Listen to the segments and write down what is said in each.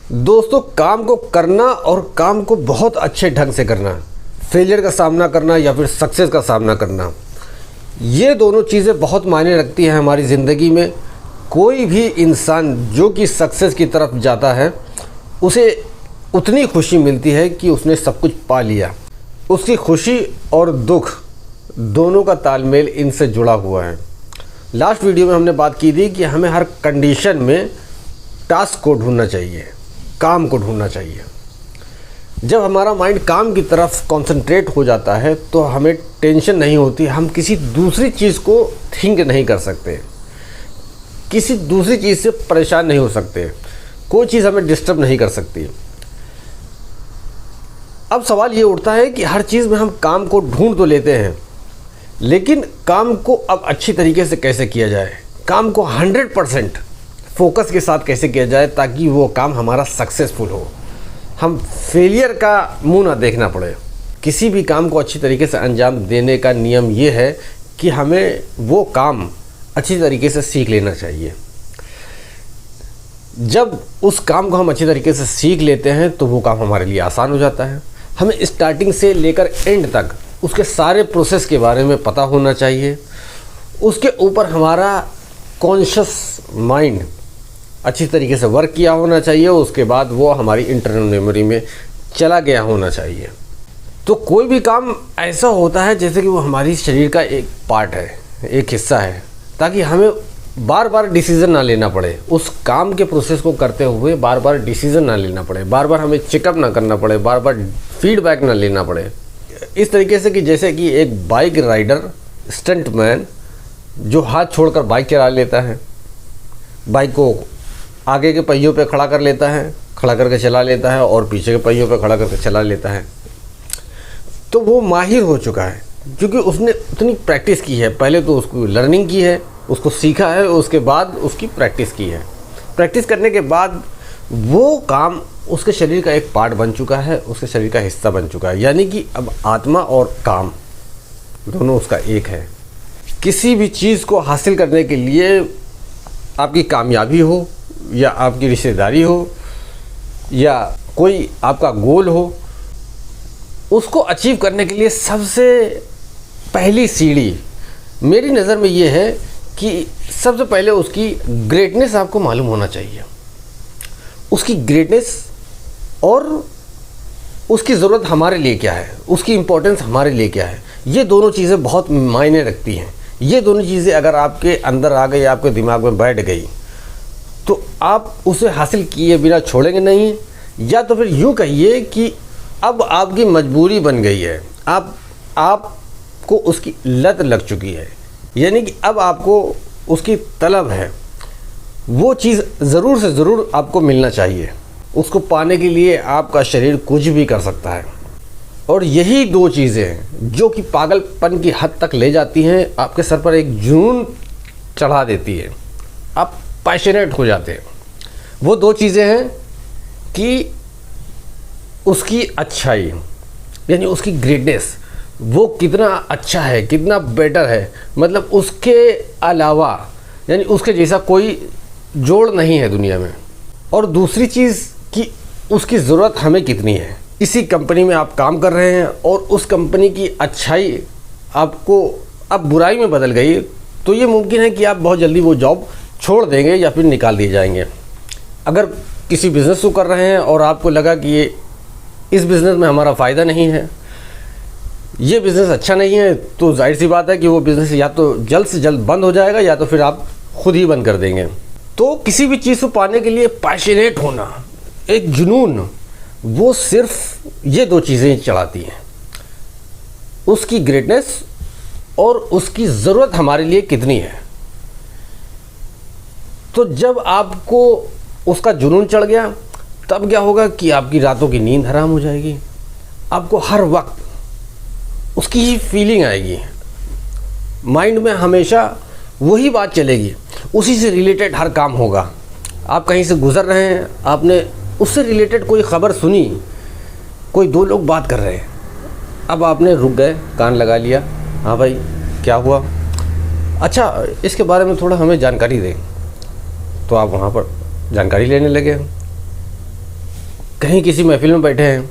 दोस्तों, काम को करना और काम को बहुत अच्छे ढंग से करना, फेलियर का सामना करना या फिर सक्सेस का सामना करना, ये दोनों चीज़ें बहुत मायने रखती हैं हमारी ज़िंदगी में। कोई भी इंसान जो कि सक्सेस की तरफ जाता है उसे उतनी खुशी मिलती है कि उसने सब कुछ पा लिया। उसकी खुशी और दुख दोनों का तालमेल इनसे जुड़ा हुआ है। लास्ट वीडियो में हमने बात की थी कि हमें हर कंडीशन में टास्क को ढूंढना चाहिए, काम को ढूंढना चाहिए। जब हमारा माइंड काम की तरफ कंसंट्रेट हो जाता है तो हमें टेंशन नहीं होती, हम किसी दूसरी चीज़ को थिंक नहीं कर सकते, किसी दूसरी चीज़ से परेशान नहीं हो सकते, कोई चीज़ हमें डिस्टर्ब नहीं कर सकती। अब सवाल ये उठता है कि हर चीज़ में हम काम को ढूंढ तो लेते हैं, लेकिन काम को अब अच्छी तरीके से कैसे किया जाए, काम को 100% फोकस के साथ कैसे किया जाए ताकि वो काम हमारा सक्सेसफुल हो, हम फेलियर का मुंह ना देखना पड़े। किसी भी काम को अच्छी तरीके से अंजाम देने का नियम ये है कि हमें वो काम अच्छी तरीके से सीख लेना चाहिए। जब उस काम को हम अच्छी तरीके से सीख लेते हैं तो वो काम हमारे लिए आसान हो जाता है। हमें स्टार्टिंग से लेकर एंड तक उसके सारे प्रोसेस के बारे में पता होना चाहिए। उसके ऊपर हमारा कॉन्शियस माइंड अच्छी तरीके से वर्क किया होना चाहिए। उसके बाद वो हमारी इंटरनल मेमोरी में चला गया होना चाहिए। तो कोई भी काम ऐसा होता है जैसे कि वो हमारी शरीर का एक पार्ट है, एक हिस्सा है, ताकि हमें बार बार डिसीज़न ना लेना पड़े। उस काम के प्रोसेस को करते हुए बार बार डिसीज़न ना लेना पड़े, बार बार हमें चेकअप ना करना पड़े, बार बार फीडबैक ना लेना पड़े। इस तरीके से कि जैसे कि एक बाइक राइडर, स्टंटमैन जो हाथ छोड़कर बाइक चला लेता है, बाइक को आगे के पहियों पे खड़ा कर लेता है, खड़ा करके चला लेता है और पीछे के पहियों पे खड़ा करके चला लेता है, तो वो माहिर हो चुका है क्योंकि उसने उतनी प्रैक्टिस की है। पहले तो उसको लर्निंग की है, उसको सीखा है, उसके बाद उसकी प्रैक्टिस की है। प्रैक्टिस करने के बाद वो काम उसके शरीर का एक पार्ट बन चुका है, उसके शरीर का हिस्सा बन चुका है। यानी कि अब आत्मा और काम दोनों उसका एक है। किसी भी चीज़ को हासिल करने के लिए, आपकी कामयाबी हो या आपकी रिश्तेदारी हो या कोई आपका गोल हो, उसको अचीव करने के लिए सबसे पहली सीढ़ी मेरी नज़र में ये है कि सबसे पहले उसकी ग्रेटनेस आपको मालूम होना चाहिए। उसकी ग्रेटनेस और उसकी ज़रूरत हमारे लिए क्या है, उसकी इम्पोर्टेंस हमारे लिए क्या है, ये दोनों चीज़ें बहुत मायने रखती हैं। ये दोनों चीज़ें अगर आपके अंदर आ गई, आपके दिमाग में बैठ गई, तो आप उसे हासिल किए बिना छोड़ेंगे नहीं। या तो फिर यूँ कहिए कि अब आपकी मजबूरी बन गई है, आपको उसकी लत लग चुकी है, यानी कि अब आपको उसकी तलब है। वो चीज़ ज़रूर से ज़रूर आपको मिलना चाहिए। उसको पाने के लिए आपका शरीर कुछ भी कर सकता है। और यही दो चीज़ें हैं जो कि पागलपन की हद तक ले जाती हैं, आपके सर पर एक जुनून चढ़ा देती है, आप पैशनेट हो जाते हैं। वो दो चीज़ें हैं कि उसकी अच्छाई यानी उसकी ग्रेटनेस, वो कितना अच्छा है, कितना बेटर है, मतलब उसके अलावा यानी उसके जैसा कोई जोड़ नहीं है दुनिया में। और दूसरी चीज़ कि उसकी ज़रूरत हमें कितनी है। इसी कंपनी में आप काम कर रहे हैं और उस कंपनी की अच्छाई आपको अब बुराई में बदल गई, तो ये मुमकिन है कि आप बहुत जल्दी वो जॉब छोड़ देंगे या फिर निकाल दिए जाएंगे। अगर किसी बिज़नेस को कर रहे हैं और आपको लगा कि ये इस बिज़नेस में हमारा फ़ायदा नहीं है, ये बिज़नेस अच्छा नहीं है, तो जाहिर सी बात है कि वो बिज़नेस या तो जल्द से जल्द बंद हो जाएगा या तो फिर आप खुद ही बंद कर देंगे। तो किसी भी चीज़ को पाने के लिए पैशनेट होना, एक जुनून, वो सिर्फ ये दो चीज़ें चलाती हैं, उसकी ग्रेटनेस और उसकी ज़रूरत हमारे लिए कितनी है। तो जब आपको उसका जुनून चढ़ गया, तब क्या होगा कि आपकी रातों की नींद हराम हो जाएगी। आपको हर वक्त उसकी ही फीलिंग आएगी, माइंड में हमेशा वही बात चलेगी, उसी से रिलेटेड हर काम होगा। आप कहीं से गुज़र रहे हैं, आपने उससे रिलेटेड कोई ख़बर सुनी, कोई दो लोग बात कर रहे हैं, अब आपने रुक गए, कान लगा लिया, हाँ भाई क्या हुआ, अच्छा इसके बारे में थोड़ा हमें जानकारी दें। तो आप वहाँ पर जानकारी लेने लगे। कहीं किसी महफिल में बैठे हैं,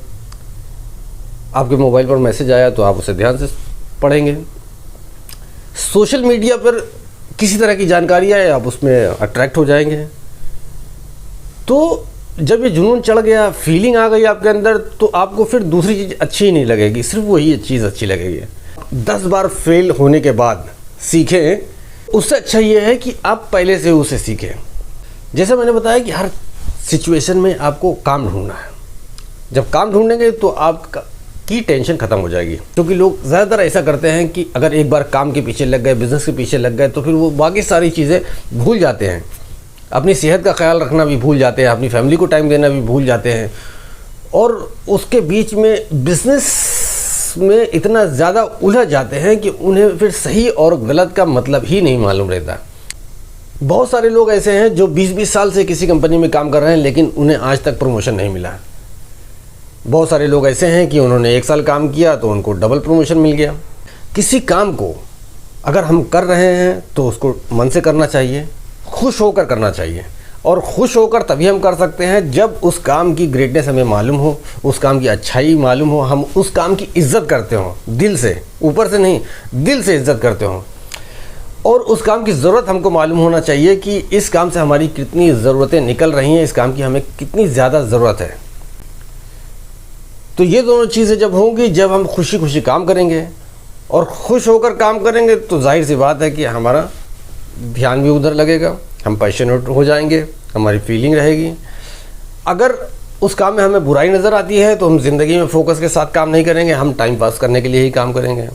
आपके मोबाइल पर मैसेज आया तो आप उसे ध्यान से पढ़ेंगे। सोशल मीडिया पर किसी तरह की जानकारी आए, आप उसमें अट्रैक्ट हो जाएंगे। तो जब ये जुनून चढ़ गया, फीलिंग आ गई आपके अंदर, तो आपको फिर दूसरी चीज़ अच्छी ही नहीं लगेगी, सिर्फ वही चीज़ अच्छी लगेगी। 10 बार फेल होने के बाद सीखें, उससे अच्छा ये है कि आप पहले से उसे सीखें। जैसे मैंने बताया कि हर सिचुएशन में आपको काम ढूंढना है। जब काम ढूंढेंगे तो आपकी टेंशन ख़त्म हो जाएगी, क्योंकि लोग ज़्यादातर ऐसा करते हैं कि अगर एक बार काम के पीछे लग गए, बिज़नेस के पीछे लग गए, तो फिर वो बाकी सारी चीज़ें भूल जाते हैं। अपनी सेहत का ख्याल रखना भी भूल जाते हैं, अपनी फैमिली को टाइम देना भी भूल जाते हैं, और उसके बीच में बिज़नेस में इतना ज़्यादा उलझ जाते हैं कि उन्हें फिर सही और गलत का मतलब ही नहीं मालूम रहता। बहुत सारे लोग ऐसे हैं जो 20-20 साल से किसी कंपनी में काम कर रहे हैं, लेकिन उन्हें आज तक प्रमोशन नहीं मिला। बहुत सारे लोग ऐसे हैं कि उन्होंने 1 साल काम किया तो उनको डबल प्रमोशन मिल गया। किसी काम को अगर हम कर रहे हैं तो उसको मन से करना चाहिए, खुश होकर करना चाहिए, और खुश होकर तभी हम कर सकते हैं जब उस काम की ग्रेटनेस हमें मालूम हो, उस काम की अच्छाई मालूम हो, हम उस काम की इज्जत करते हों, दिल से, ऊपर से नहीं, दिल से इज्जत करते हों, और उस काम की ज़रूरत हमको मालूम होना चाहिए कि इस काम से हमारी कितनी ज़रूरतें निकल रही हैं, इस काम की हमें कितनी ज़्यादा ज़रूरत है। तो ये दोनों चीज़ें जब होंगी, जब हम खुशी खुशी काम करेंगे और खुश होकर काम करेंगे, तो जाहिर सी बात है कि हमारा ध्यान भी उधर लगेगा, हम पैशनेट हो जाएंगे, हमारी फीलिंग रहेगी। अगर उस काम में हमें बुराई नज़र आती है तो हम ज़िंदगी में फोकस के साथ काम नहीं करेंगे, हम टाइम पास करने के लिए ही काम करेंगे।